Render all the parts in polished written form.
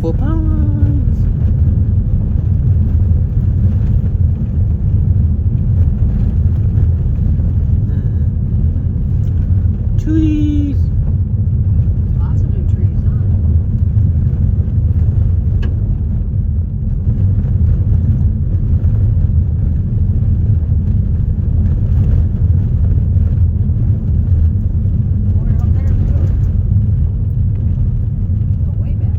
Beautiful ponds. Trees. Lots of new trees, huh? We're up there too. But way back.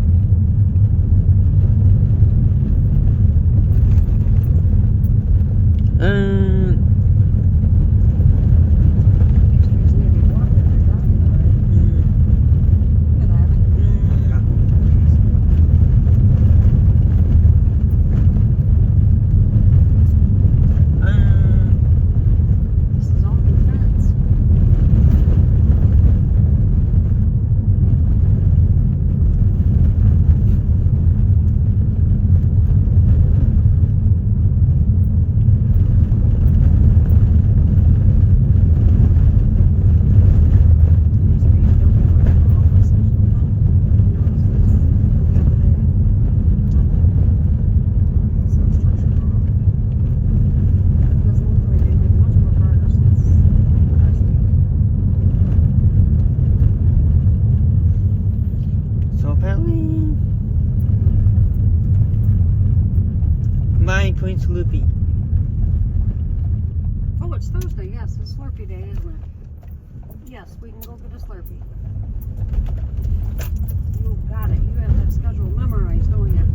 These trees need to be watered if they're dying already. Look at that. This is all new fence. Must be a building like an office or something. I noticed this the other day. Some structure going on. Doesn't look like they did much more progress since last week. So apparently, my Queen Sloopy. Oh, it's Thursday. Yes, it's Slurpee Day, isn't it? Yes, we can go get a Slurpee. You got it. You have that schedule memorized, don't you?